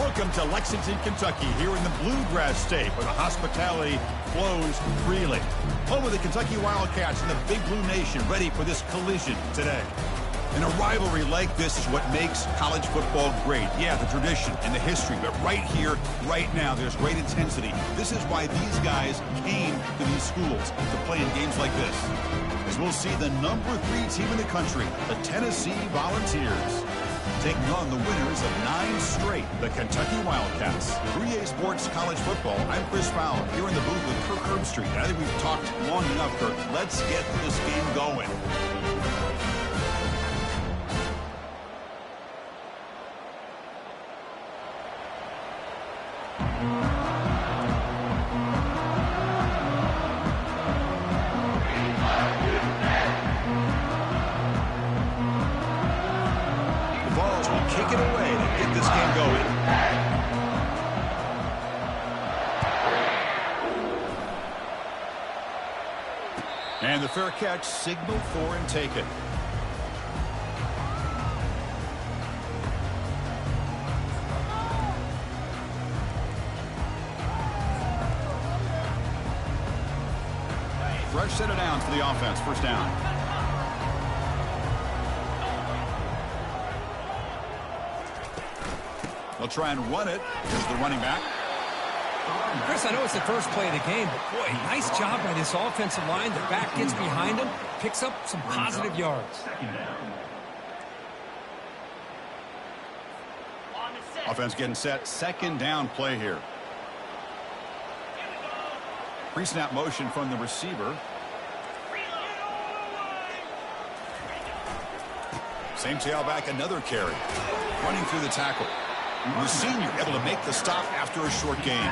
Welcome to Lexington, Kentucky, here in the Bluegrass State, where the hospitality flows freely. Home of the Kentucky Wildcats and the Big Blue Nation, ready for this collision today. And a rivalry like this is what makes college football great. Yeah, the tradition and the history, but right here, right now, there's great intensity. This is why these guys came to these schools to play in games like this. As we'll see the number 3 team in the country, the Tennessee Volunteers, taking on the winners of 9 straight, the Kentucky Wildcats. 3A Sports College Football, I'm Chris Fowler, here in the booth with Kirk Herbstreit. I think we've talked long enough, Kirk. Let's get this game going. And the fair catch signaled for and taken. Fresh set of downs for the offense. First down. They'll try and run it. Here's the running back. Chris, I know it's the first play of the game, but boy, nice job by this offensive line. The back gets behind him, picks up some positive yards. Offense getting set. Second down play here. Pre-snap motion from the receiver. Same tailback, another carry. Running through the tackle. The senior able to make the stop after a short gain.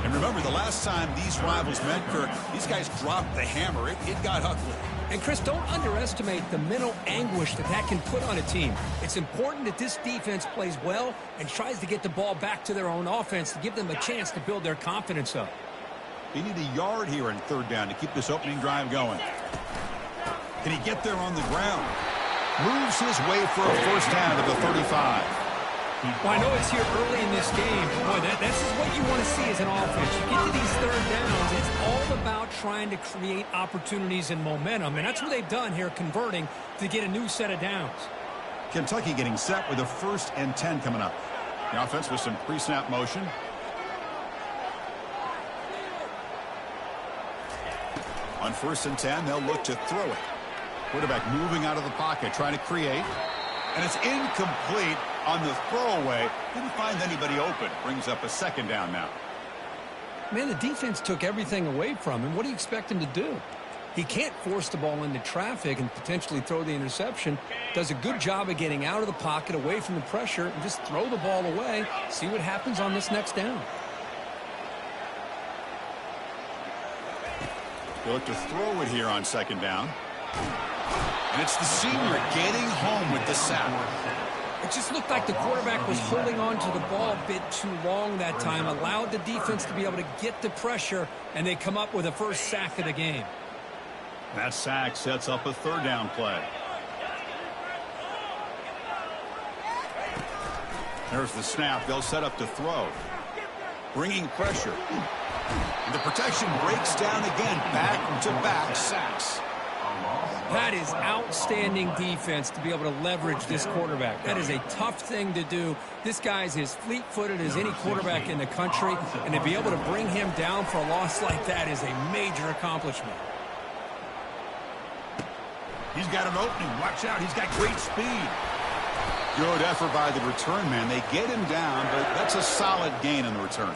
And remember, the last time these rivals met, Kirk, these guys dropped the hammer. It got ugly. And, Chris, don't underestimate the mental anguish that can put on a team. It's important that this defense plays well and tries to get the ball back to their own offense to give them a chance to build their confidence up. They need a yard here in third down to keep this opening drive going. Can he get there on the ground? Moves his way for a first down to the 35. Well, I know it's here early in this game. Boy, this is what you want to see as an offense. You get to these third downs, it's all about trying to create opportunities and momentum, and that's what they've done here, converting to get a new set of downs. Kentucky getting set with a 1st and 10 coming up. The offense with some pre-snap motion. On 1st and 10, they'll look to throw it. Quarterback moving out of the pocket, trying to create. And it's incomplete on the throwaway. Didn't find anybody open. Brings up a second down now. Man, the defense took everything away from him. What do you expect him to do? He can't force the ball into traffic and potentially throw the interception. Does a good job of getting out of the pocket, away from the pressure, and just throw the ball away. See what happens on this next down. They look to throw it here on second down. And it's the senior getting home with the sack. It just looked like the quarterback was holding on to the ball a bit too long that time, allowed the defense to be able to get the pressure, and they come up with a first sack of the game. That sack sets up a third down play. There's the snap. They'll set up to throw. Bringing pressure. The protection breaks down again. Back-to-back sacks. That is outstanding defense to be able to leverage this quarterback. That is a tough thing to do. This guy's as fleet-footed as any quarterback in the country, and to be able to bring him down for a loss like that is a major accomplishment. He's got an opening. Watch out. He's got great speed. Good effort by the return man. They get him down, but that's a solid gain in the return.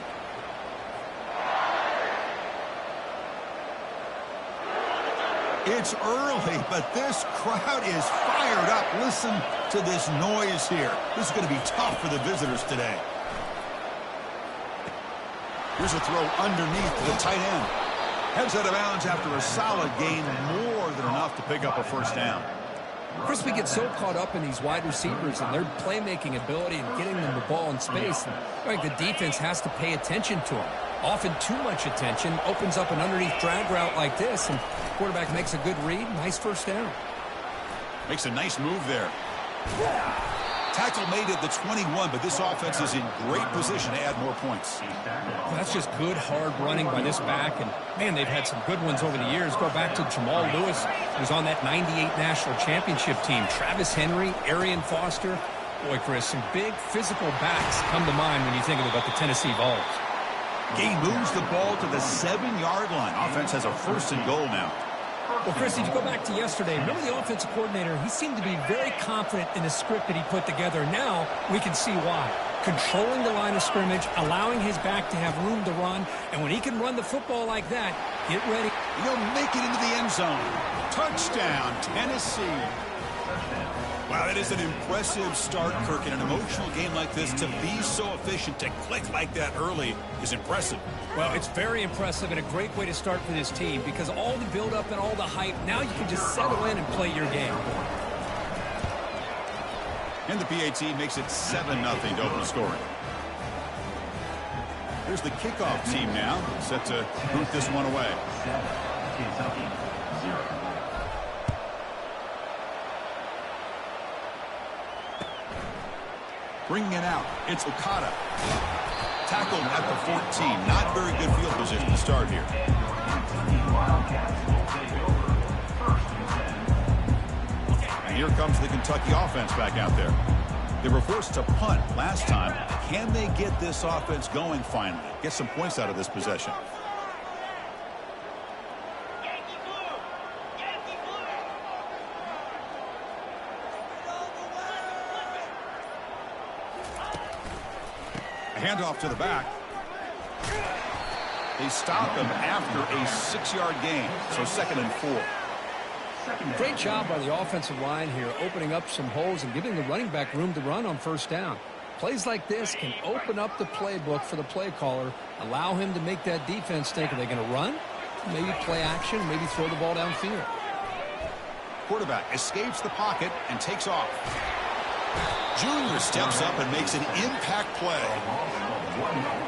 It's early, but this crowd is fired up. Listen to this noise here. This is going to be tough for the visitors today. Here's a throw underneath to the tight end. Heads out of bounds after a solid gain, more than enough to pick up a first down. Chris, we get so caught up in these wide receivers and their playmaking ability and getting them the ball in space. And I think the defense has to pay attention to them. Often too much attention opens up an underneath drag route like this, and quarterback makes a good read. Nice first down. Makes a nice move there. Tackle made at the 21, but this offense is in great position to add more points. Well, that's just good, hard running by this back. And, man, they've had some good ones over the years. Go back to Jamal Lewis, who was on that 98 National Championship team. Travis Henry, Arian Foster. Boy, Chris, some big physical backs come to mind when you think about the Tennessee Vols. Gain moves the ball to the 7-yard line. Offense has a 1st and goal now. Well, Chris, if you go back to yesterday, remember the offensive coordinator, he seemed to be very confident in the script that he put together. Now we can see why. Controlling the line of scrimmage, allowing his back to have room to run, and when he can run the football like that, get ready. He'll make it into the end zone. Touchdown, Tennessee. Wow, that is an impressive start, Kirk. In an emotional game like this, to be so efficient, to click like that early is impressive. Well, it's very impressive and a great way to start for this team because all the build-up and all the hype, now you can just settle in and play your game. And the PAT makes it 7-0 to open the scoring. Here's the kickoff team now, set to boot this one away. Kentucky, 0. Bringing it out, it's Okada. Tackled at the 14. Not very good field position to start here. And here comes the Kentucky offense back out there. They were forced to punt last time. Can they get this offense going finally? Get some points out of this possession. Handoff to the back. They stop him after a 6-yard gain, so 2nd and 4. Great job by the offensive line here, opening up some holes and giving the running back room to run on 1st down. Plays like this can open up the playbook for the play caller, allow him to make that defense think, are they going to run? Maybe play action, maybe throw the ball downfield. Quarterback escapes the pocket and takes off. Junior steps up and makes an impact play.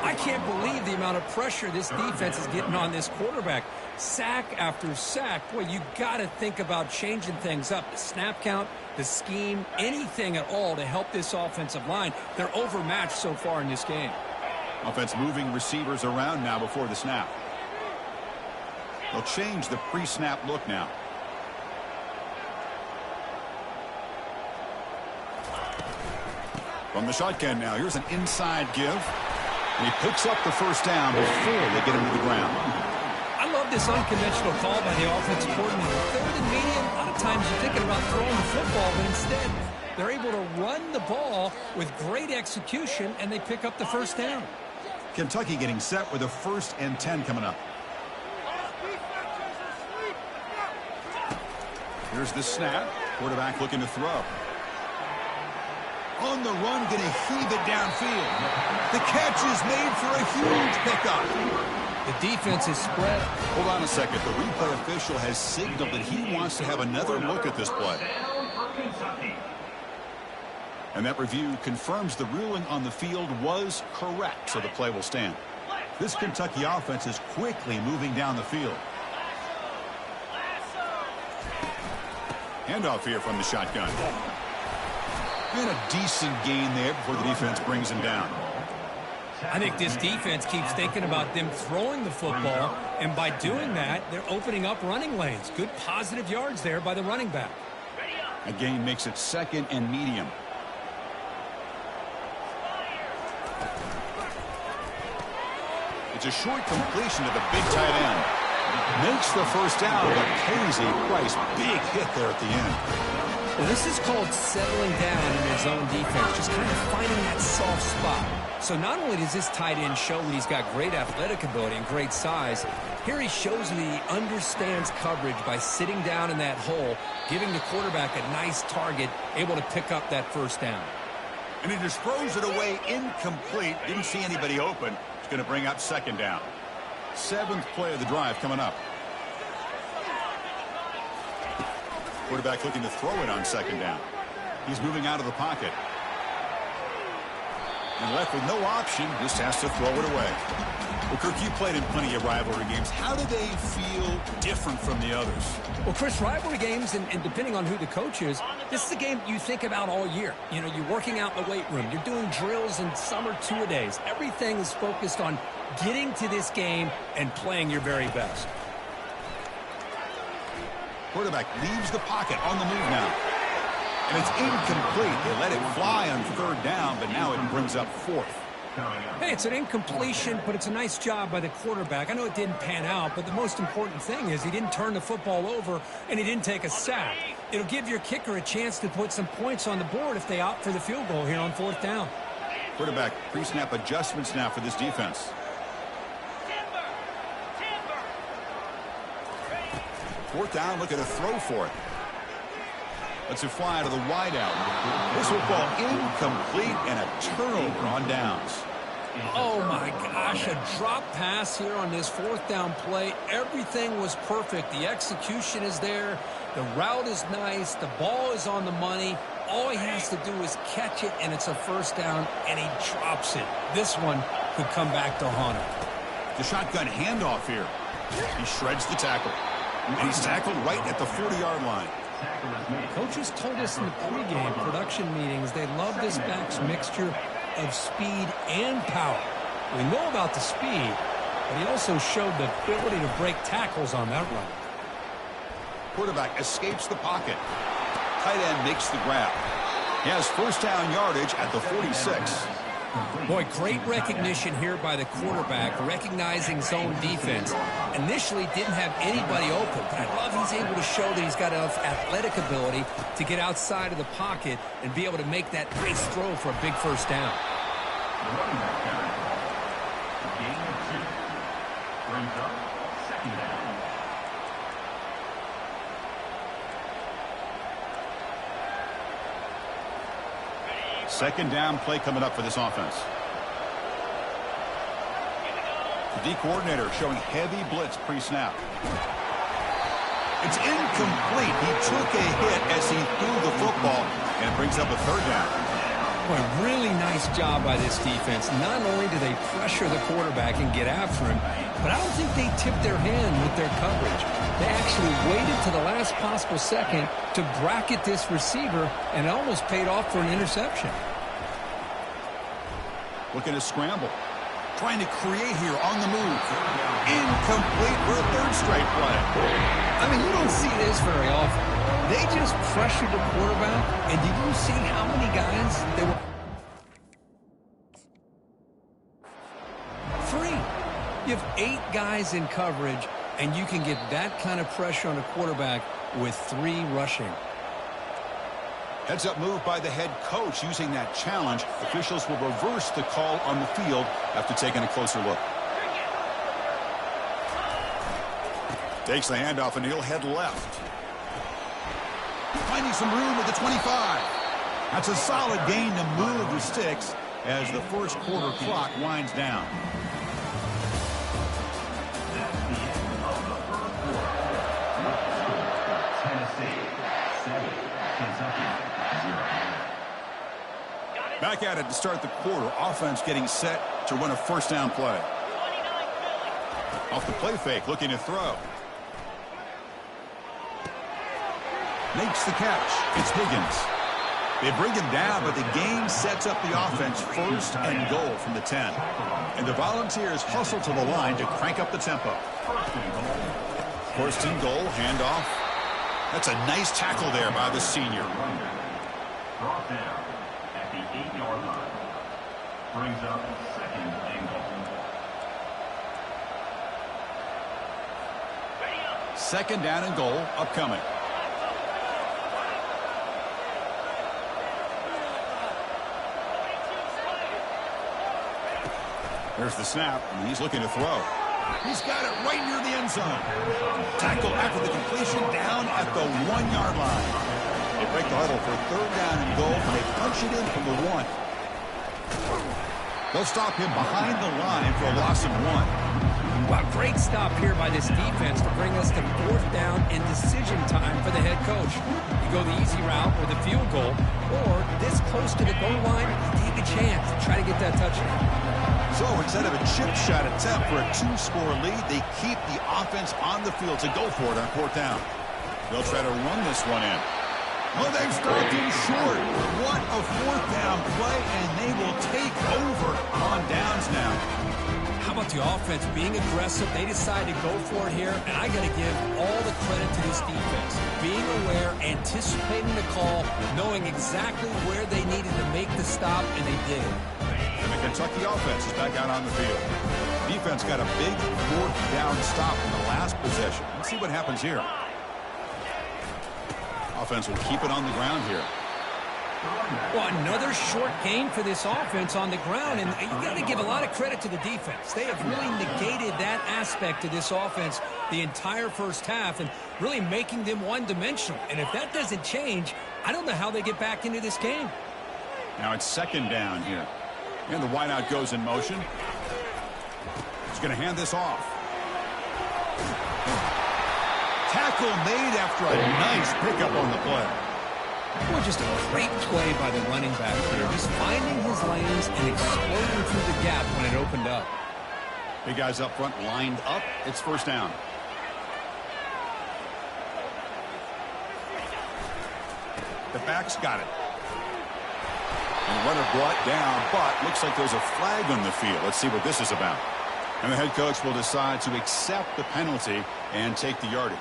I can't believe the amount of pressure this defense is getting on this quarterback. Sack after sack. Boy, you got to think about changing things up. The snap count, the scheme, anything at all to help this offensive line. They're overmatched so far in this game. Offense moving receivers around now before the snap. They'll change the pre-snap look now. From the shotgun now, here's an inside give. And he picks up the 1st down before they get him to the ground. I love this unconventional call by the offensive coordinator. 3rd and medium, a lot of times you're thinking about throwing the football, but instead they're able to run the ball with great execution, and they pick up the 1st down. Kentucky getting set with a 1st and 10 coming up. Here's the snap. Quarterback looking to throw. On the run, going to heave it downfield. The catch is made for a huge pickup. The defense is spread. Hold on a second. The replay official has signaled that he wants to have another look at this play. And that review confirms the ruling on the field was correct, so the play will stand. This Kentucky offense is quickly moving down the field. Handoff here from the shotgun. And a decent gain there before the defense brings him down. I think this defense keeps thinking about them throwing the football, and by doing that, they're opening up running lanes. Good positive yards there by the running back. A gain makes it 2nd and medium. It's a short completion to the big tight end. Makes the 1st down, but pays a price. Big hit there at the end. Well, this is called settling down in his own defense, just kind of finding that soft spot. So not only does this tight end show that he's got great athletic ability and great size, here he shows that he understands coverage by sitting down in that hole, giving the quarterback a nice target, able to pick up that 1st down. And he just throws it away incomplete. Didn't see anybody open. It's going to bring up 2nd down. 7th play of the drive coming up. Quarterback looking to throw it on 2nd down. He's moving out of the pocket. And left with no option, just has to throw it away. Well, Kirk, you played in plenty of rivalry games. How do they feel different from the others? Well, Chris, rivalry games, and depending on who the coach is, this is a game you think about all year. You know, you're working out in the weight room. You're doing drills in summer two-a-days. Everything is focused on getting to this game and playing your very best. Quarterback leaves the pocket on the move now. And it's incomplete. They let it fly on third down, but now it brings up fourth. Hey, it's an incompletion, but it's a nice job by the quarterback. I know it didn't pan out, but the most important thing is he didn't turn the football over and he didn't take a sack. It'll give your kicker a chance to put some points on the board if they opt for the field goal here on fourth down. Quarterback pre-snap adjustments now for this defense. Fourth down, look at a throw for it. Lets it fly to the wide out. This will fall incomplete and a turnover on downs. Oh, my gosh, a drop pass here on this fourth down play. Everything was perfect. The execution is there. The route is nice. The ball is on the money. All he has to do is catch it, and it's a first down, and he drops it. This one could come back to haunt him. The shotgun handoff here. He shreds the tackle. And he's tackled right at the 40-yard line. Coaches told us in the pregame production meetings they love this back's mixture of speed and power. We know about the speed, but he also showed the ability to break tackles on that run. Quarterback escapes the pocket. Tight end makes the grab. He has first down yardage at the 46. Boy, great recognition here by the quarterback, recognizing zone defense. Initially didn't have anybody open, but I love he's able to show that he's got enough athletic ability to get outside of the pocket and be able to make that nice throw for a big first down. Gain of 2. Brings up second down. Second down play coming up for this offense. The D coordinator showing heavy blitz pre-snap. It's incomplete. He took a hit as he threw the football, and it brings up a third down. Boy, really nice job by this defense. Not only do they pressure the quarterback and get after him, but I don't think they tipped their hand with their coverage. They actually waited to the last possible second to bracket this receiver, and it almost paid off for an interception. Looking to scramble. Trying to create here on the move. Incomplete for a third straight play. I mean, you don't see this very often. They just pressured the quarterback, and did you see how many guys they were? 3. You have 8 guys in coverage, and you can get that kind of pressure on a quarterback with 3 rushing. Heads-up move by the head coach using that challenge. Officials will reverse the call on the field after taking a closer look. Takes the handoff, and he'll head left. Finding some room at the 25. That's a solid gain to move the sticks as the first quarter clock winds down. That's the end of the first quarter. Tennessee 7, Kentucky 0. Back at it to start the quarter. Offense getting set to run a first down play. Off the play fake, looking to throw. Makes the catch. It's Higgins. They bring him down, but the game sets up the offense first and goal from the 10. And the Volunteers hustle to the line to crank up the tempo. First and goal, handoff. That's a nice tackle there by the senior. Brought down at the 8-yard line. Brings up second and goal. Second down and goal upcoming. There's the snap, and he's looking to throw. He's got it right near the end zone. Tackle after the completion down at the 1-yard line. They break the huddle for third down and goal, and they punch it in from the 1. They'll stop him behind the line for a loss of 1. Well, great stop here by this defense to bring us to 4th down and decision time for the head coach. You go the easy route with a field goal, or this close to the goal line, you take a chance to try to get that touchdown. So instead of a chip shot attempt for a 2-score lead, they keep the offense on the field to go for it on 4th down. They'll try to run this one in. Oh, they've stopped him short. What a 4th down play, and they will take over on downs now. How about the offense being aggressive? They decide to go for it here, and I got to give all the credit to this defense. Being aware, anticipating the call, knowing exactly where they needed to make the stop, and they did it. And the Kentucky offense is back out on the field. Defense got a big 4th down stop in the last possession. Let's see what happens here. Offense will keep it on the ground here. Well, another short gain for this offense on the ground, and you got to give a lot of credit to the defense. They have really negated that aspect of this offense the entire first half and really making them one-dimensional. And if that doesn't change, I don't know how they get back into this game. Now it's 2nd down here. And the wideout goes in motion. He's going to hand this off. Tackle made after a nice pickup on the play. Well, just a great play by the running back here. Just finding his lanes and exploding through the gap when it opened up. Big guys up front lined up. It's 1st down. The back's got it. And the runner brought down, but looks like there's a flag on the field. Let's see what this is about. And the head coach will decide to accept the penalty and take the yardage.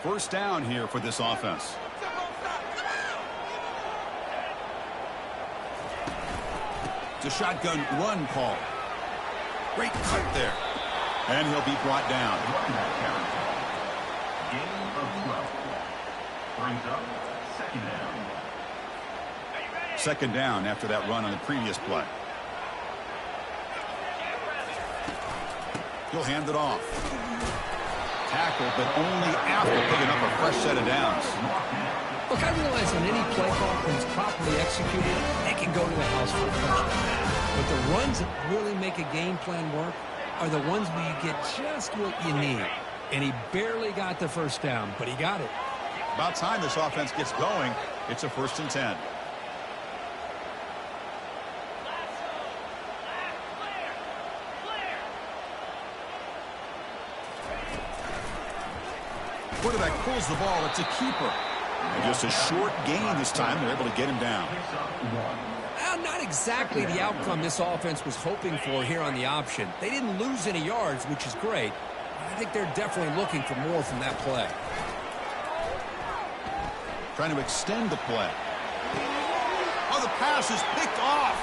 First down here for this offense. It's a shotgun run call. Great cut there. And he'll be brought down. Gain of 12. Brings up 2nd down. 2nd down after that run on the previous play. He'll hand it off. Tackle, but only after picking up a fresh set of downs. Look, I realize on any play call, when it's properly executed, it can go to the house for a touchdown. But the runs that really make a game plan work are the ones where you get just what you need. And he barely got the first down, but he got it. About time this offense gets going. It's a 1st and 10. Quarterback pulls the ball. It's a keeper. And just a short gain this time. They're able to get him down. Not exactly the outcome this offense was hoping for here on the option. They didn't lose any yards, which is great. I think they're definitely looking for more from that play. Trying to extend the play. Oh, the pass is picked off.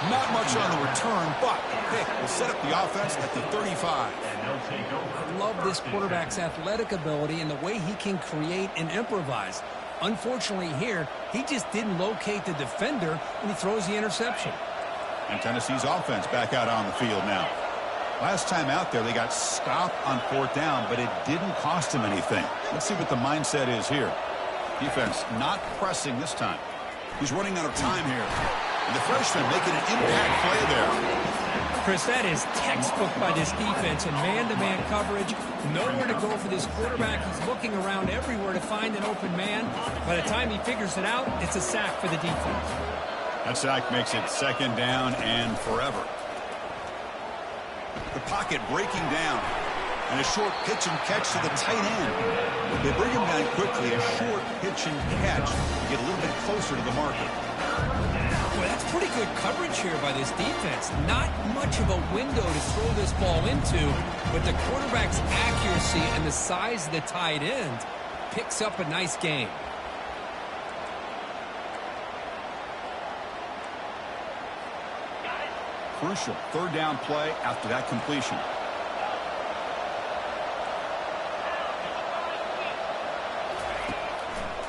Not much on the return, but the pick will set up the offense at the 35. I love this quarterback's athletic ability and the way he can create and improvise. Unfortunately here, he just didn't locate the defender when he throws the interception. And Tennessee's offense back out on the field now. Last time out there, they got stopped on 4th down, but it didn't cost them anything. Let's see what the mindset is here. Defense not pressing this time. He's running out of time here. And the freshman making an impact play there. Chris, that is textbook by this defense in man-to-man coverage. Nowhere to go for this quarterback. He's looking around everywhere to find an open man. By the time he figures it out, it's a sack for the defense. That sack makes it 2nd down and forever. The pocket breaking down. And a short pitch and catch to the tight end. They bring him down quickly. A short pitch and catch to get a little bit closer to the marker. Well, that's pretty good coverage here by this defense. Not much of a window to throw this ball into, but the quarterback's accuracy and the size of the tight end picks up a nice gain. Crucial 3rd down play after that completion.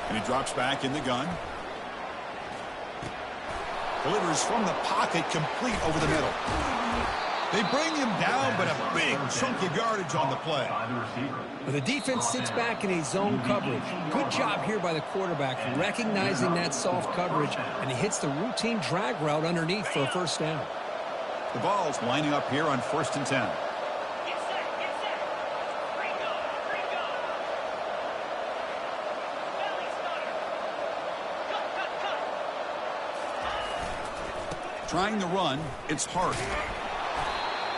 And he drops back in the gun. Delivers from the pocket, complete over the middle. They bring him down, but a big chunk of yardage on the play. Well, the defense sits back in a zone coverage. Good job here by the quarterback recognizing that soft coverage, and he hits the routine drag route underneath for a first down. The ball's lining up here on 1st and 10. Trying the run, it's hard.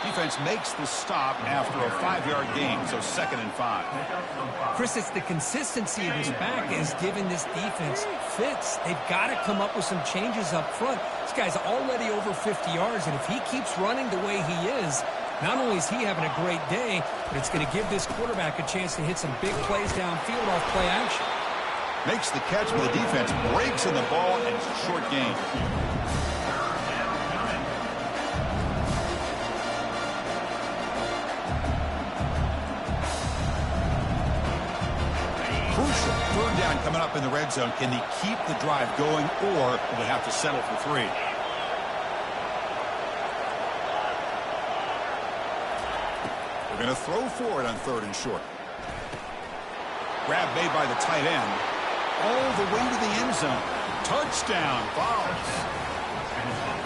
Defense makes the stop after a 5-yard gain, so 2nd and 5. Chris, it's the consistency of his back is giving this defense fits. They've got to come up with some changes up front. This guy's already over 50 yards, and if he keeps running the way he is, not only is he having a great day, but it's going to give this quarterback a chance to hit some big plays downfield off play action. Makes the catch, but the defense breaks in the ball, and it's a short gain. Crucial. 3rd down coming up in the red zone. Can they keep the drive going, or will they have to settle for 3? They're going to throw for it on 3rd and short. Grab made by the tight end. All the way to the end zone. Touchdown, Vols.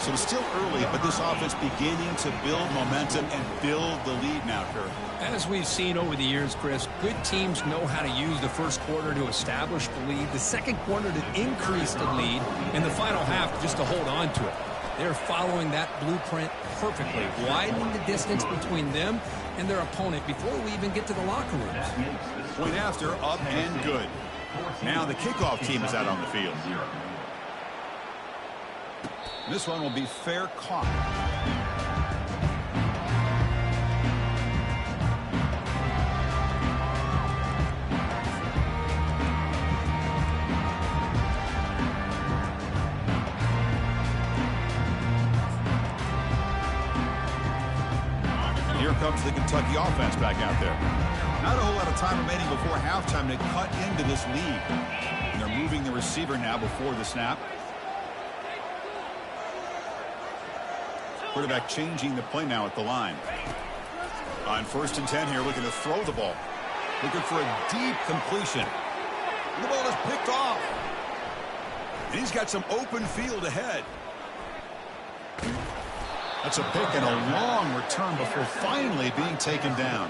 So it's still early, but this offense beginning to build momentum and build the lead now, Kurt. As we've seen over the years, Chris, good teams know how to use the first quarter to establish the lead, the second quarter to increase the lead, and the final half just to hold on to it. They're following that blueprint perfectly, widening the distance between them and their opponent before we even get to the locker rooms. Point after, up and good. Now the kickoff team is out on the field. This one will be fair caught. Here comes the Kentucky offense back out there. Not a whole lot of time remaining before halftime to cut into this lead. And they're moving the receiver now before the snap. Quarterback changing the play now at the line. On 1st and 10 here, looking to throw the ball. Looking for a deep completion. The ball is picked off. And he's got some open field ahead. That's a pick and a long return before finally being taken down.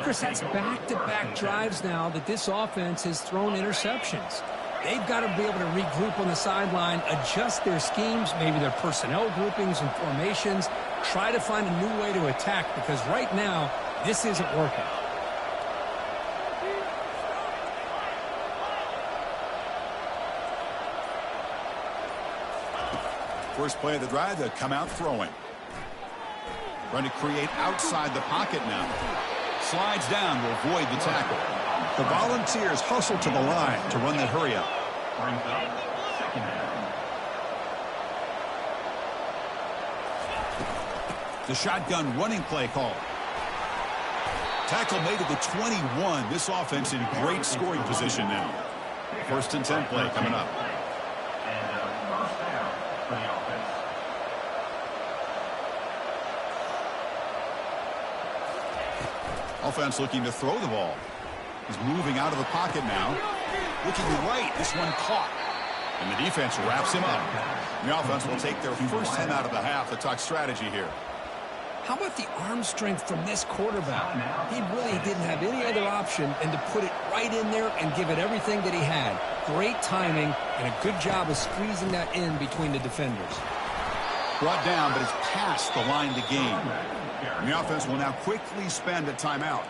Chris, that's back-to-back drives now that this offense has thrown interceptions. They've got to be able to regroup on the sideline, adjust their schemes, maybe their personnel groupings and formations, try to find a new way to attack, because right now, this isn't working. First play of the drive, they'll come out throwing. Trying to create outside the pocket now. Slides down to avoid the tackle. The Volunteers hustle to the line to run that hurry up. The shotgun running play call. Tackle made at the 21. This offense in great scoring position now. 1st and 10 play coming up. Offense looking to throw the ball. He's moving out of the pocket now. Looking right. This one caught. And the defense wraps him up. The offense will take their first 10 out of the half to talk strategy here. How about the arm strength from this quarterback? He really didn't have any other option than to put it right in there and give it everything that he had. Great timing and a good job of squeezing that in between the defenders. Brought down, but it's past the line to gain. And the offense will now quickly spend a timeout.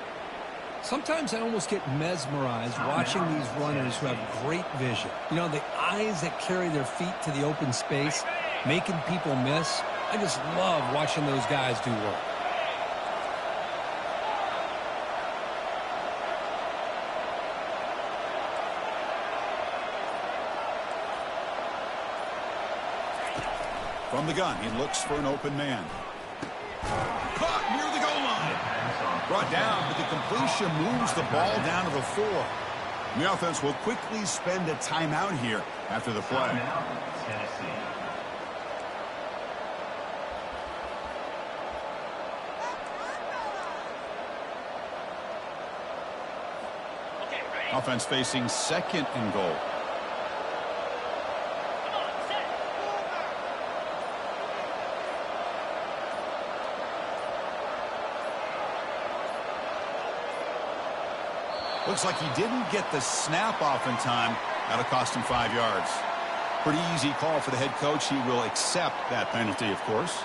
Sometimes I almost get mesmerized watching these runners who have great vision. You know, the eyes that carry their feet to the open space, making people miss. I just love watching those guys do work. From the gun, he looks for an open man. Caught near the goal line. Brought down, but the completion moves the ball down to the 4. The offense will quickly spend a timeout here after the play. Offense facing second and goal. Looks like he didn't get the snap off in time. That'll cost him 5 yards. Pretty easy call for the head coach. He will accept that penalty, of course.